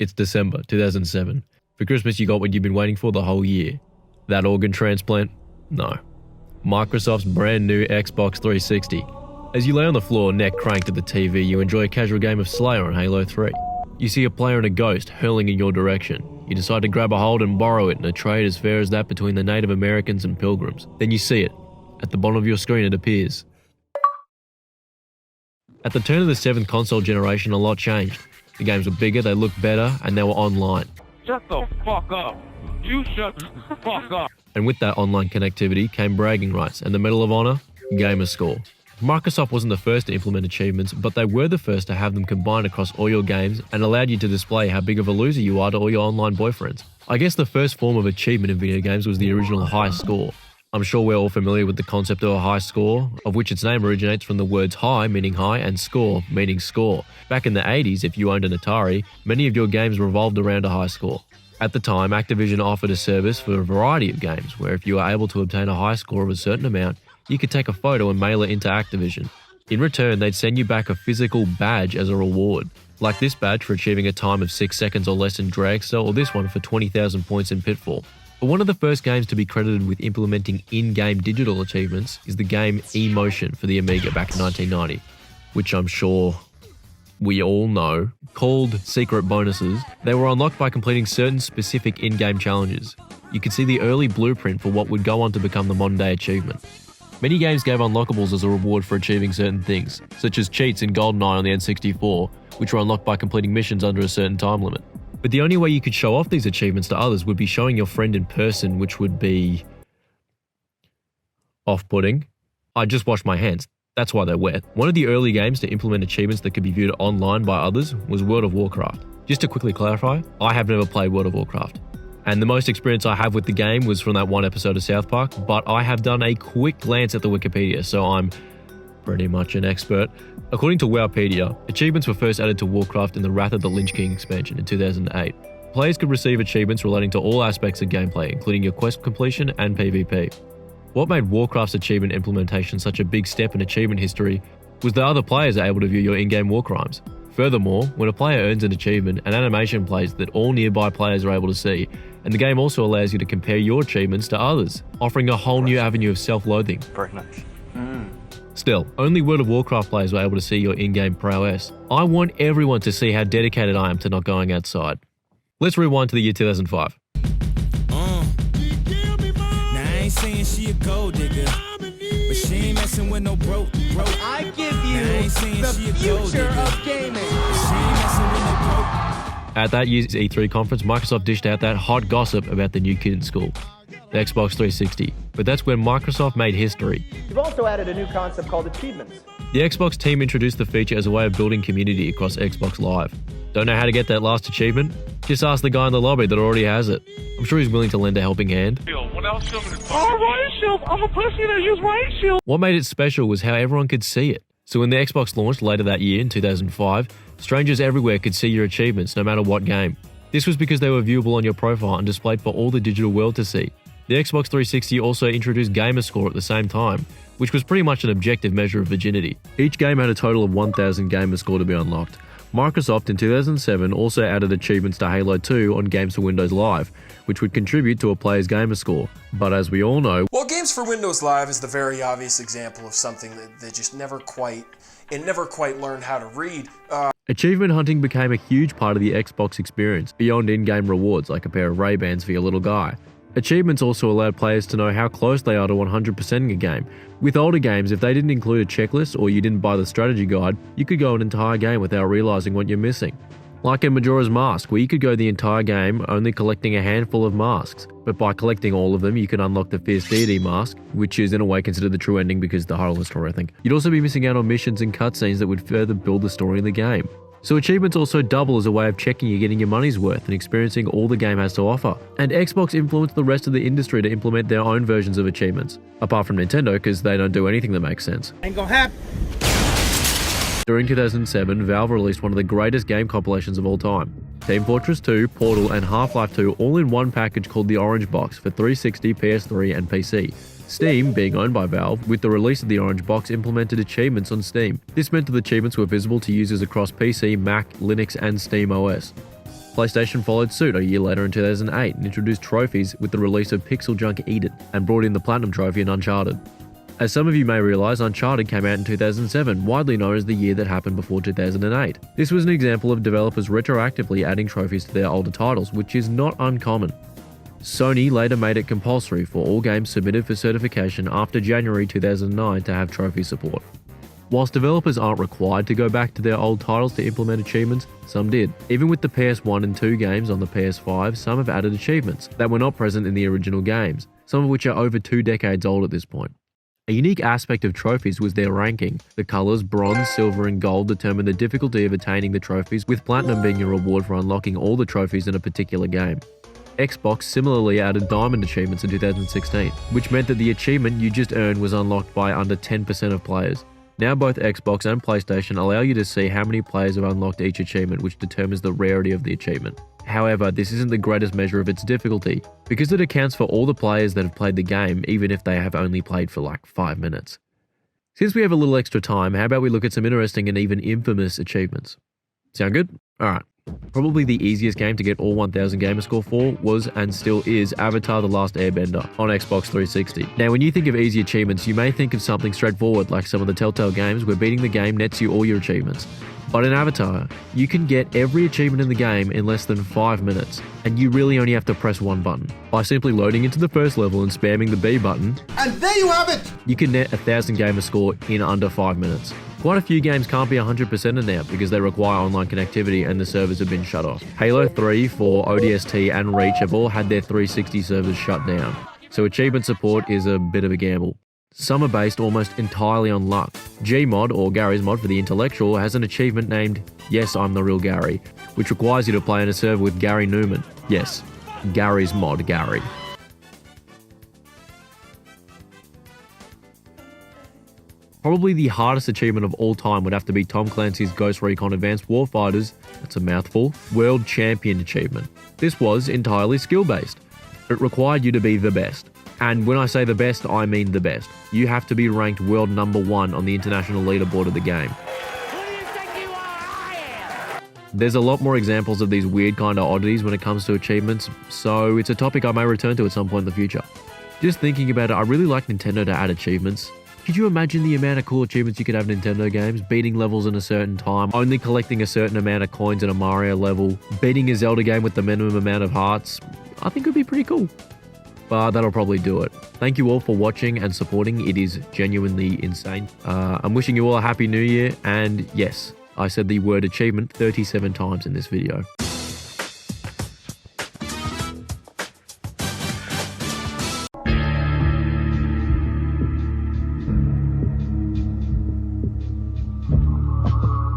It's December 2007. For Christmas, you got what you've been waiting for the whole year. That organ transplant? No. Microsoft's brand new Xbox 360. As you lay on the floor, neck cranked at the TV, you enjoy a casual game of Slayer on Halo 3. You see a player and a ghost hurling in your direction. You decide to grab a hold and borrow it in a trade as fair as that between the Native Americans and Pilgrims. Then you see it. At the bottom of your screen it appears. At the turn of the 7th console generation, a lot changed. The games were bigger, they looked better, and they were online. Shut the fuck up. You shut the fuck up. And with that online connectivity came bragging rights and the Medal of Honor, Gamer Score. Microsoft wasn't the first to implement achievements, but they were the first to have them combined across all your games and allowed you to display how big of a loser you are to all your online boyfriends. I guess the first form of achievement in video games was the original high score. I'm sure we're all familiar with the concept of a high score, of which its name originates from the words high, meaning high, and score, meaning score. Back in the 80s, if you owned an Atari, many of your games revolved around a high score. At the time, Activision offered a service for a variety of games, where if you were able to obtain a high score of a certain amount, you could take a photo and mail it into Activision. In return, they'd send you back a physical badge as a reward, like this badge for achieving a time of 6 seconds or less in Dragster, or this one for 20,000 points in Pitfall. But one of the first games to be credited with implementing in-game digital achievements is the game eMotion for the Amiga back in 1990, which I'm sure we all know, called Secret Bonuses. They were unlocked by completing certain specific in-game challenges. You could see the early blueprint for what would go on to become the modern-day achievement. Many games gave unlockables as a reward for achieving certain things, such as cheats in GoldenEye on the N64, which were unlocked by completing missions under a certain time limit. But the only way you could show off these achievements to others would be showing your friend in person, which would be off-putting. I just washed my hands. That's why they're wet. One of the early games to implement achievements that could be viewed online by others was World of Warcraft. Just to quickly clarify, I have never played World of Warcraft. And the most experience I have with the game was from that one episode of South Park, but I have done a quick glance at the Wikipedia, so I'm pretty much an expert. According to Wowpedia, achievements were first added to Warcraft in the Wrath of the Lich King expansion in 2008. Players could receive achievements relating to all aspects of gameplay, including your quest completion and PvP. What made Warcraft's achievement implementation such a big step in achievement history was that other players are able to view your in-game war crimes. Furthermore, when a player earns an achievement, an animation plays that all nearby players are able to see, and the game also allows you to compare your achievements to others, offering a whole new avenue of self-loathing. Very nice. Still, only World of Warcraft players were able to see your in-game prowess. I want everyone to see how dedicated I am to not going outside. Let's rewind to the year 2005. Now I ain't saying she a gold digger, but she ain't messing with no broke. I give you the future of gaming. She ain't messing with no broke. At that year's E3 conference, Microsoft dished out that hot gossip about the new kid in school, the Xbox 360. But that's when Microsoft made history. You've also added a new concept called achievements. The Xbox team introduced the feature as a way of building community across Xbox Live. Don't know how to get that last achievement? Just ask the guy in the lobby that already has it. I'm sure he's willing to lend a helping hand. I'm a person that use Riot Shield. What made it special was how everyone could see it. So when the Xbox launched later that year in 2005, strangers everywhere could see your achievements no matter what game. This was because they were viewable on your profile and displayed for all the digital world to see. The Xbox 360 also introduced Gamer Score at the same time, which was pretty much an objective measure of virginity. Each game had a total of 1,000 Gamer Score to be unlocked. Microsoft in 2007 also added achievements to Halo 2 on Games for Windows Live, which would contribute to a player's gamer score. But as we all know, Well, Games for Windows Live is the very obvious example of something that just never quite learned how to read. achievement hunting became a huge part of the Xbox experience, beyond in-game rewards like a pair of Ray-Bans for your little guy. Achievements also allowed players to know how close they are to 100%ing a game. With older games, if they didn't include a checklist or you didn't buy the strategy guide, you could go an entire game without realizing what you're missing. Like in Majora's Mask, where you could go the entire game only collecting a handful of masks, but by collecting all of them, you can unlock the Fierce Deity mask, which is in a way considered the true ending because the whole of the story, I think. You'd also be missing out on missions and cutscenes that would further build the story in the game. So achievements also double as a way of checking you're getting your money's worth and experiencing all the game has to offer. And Xbox influenced the rest of the industry to implement their own versions of achievements, apart from Nintendo because they don't do anything that makes sense. Ain't gonna happen. During 2007, Valve released one of the greatest game compilations of all time. Team Fortress 2, Portal, and Half-Life 2 all in one package called the Orange Box for 360, PS3, and PC. Steam, being owned by Valve, with the release of the Orange Box implemented achievements on Steam. This meant that the achievements were visible to users across PC, Mac, Linux, and Steam OS. PlayStation followed suit a year later in 2008 and introduced trophies with the release of Pixel Junk Eden and brought in the Platinum Trophy in Uncharted. As some of you may realize, Uncharted came out in 2007, widely known as the year that happened before 2008. This was an example of developers retroactively adding trophies to their older titles, which is not uncommon. Sony later made it compulsory for all games submitted for certification after January 2009 to have trophy support. Whilst developers aren't required to go back to their old titles to implement achievements, some did. Even with the PS1 and 2 games on the PS5, some have added achievements that were not present in the original games, some of which are over 2 decades old at this point. A unique aspect of trophies was their ranking. The colours bronze, silver and gold determine the difficulty of attaining the trophies, with platinum being a reward for unlocking all the trophies in a particular game. Xbox similarly added diamond achievements in 2016, which meant that the achievement you just earned was unlocked by under 10% of players. Now both Xbox and PlayStation allow you to see how many players have unlocked each achievement, which determines the rarity of the achievement. However, this isn't the greatest measure of its difficulty, because it accounts for all the players that have played the game, even if they have only played for like 5 minutes. Since we have a little extra time, how about we look at some interesting and even infamous achievements? Sound good? Alright. Probably the easiest game to get all 1000 gamerscore for was and still is Avatar: The Last Airbender on Xbox 360. Now when you think of easy achievements, you may think of something straightforward like some of the Telltale games where beating the game nets you all your achievements. But in Avatar, you can get every achievement in the game in less than 5 minutes, and you really only have to press one button. By simply loading into the first level and spamming the B button, And there you have it! you can net 1000 gamerscore in under 5 minutes. Quite a few games can't be 100% in now because they require online connectivity and the servers have been shut off. Halo 3, 4, ODST and Reach have all had their 360 servers shut down, so achievement support is a bit of a gamble. Some are based almost entirely on luck. Gmod, or Gary's Mod for the intellectual, has an achievement named Yes, I'm the Real Gary, which requires you to play in a server with Gary Newman. Yes, Gary's Mod Gary. Probably the hardest achievement of all time would have to be Tom Clancy's Ghost Recon Advanced Warfighters, that's a mouthful, World Champion achievement. This was entirely skill-based. It required you to be the best. And when I say the best, I mean the best. You have to be ranked world #1 on the international leaderboard of the game. There's a lot more examples of these weird kind of oddities when it comes to achievements, so it's a topic I may return to at some point in the future. Just thinking about it, I really like Nintendo to add achievements. Could you imagine the amount of cool achievements you could have in Nintendo games? Beating levels in a certain time, only collecting a certain amount of coins in a Mario level, beating a Zelda game with the minimum amount of hearts. I think it would be pretty cool. But that'll probably do it. Thank you all for watching and supporting. It is genuinely insane. I'm wishing you all a happy new year, and yes, I said the word achievement 37 times in this video.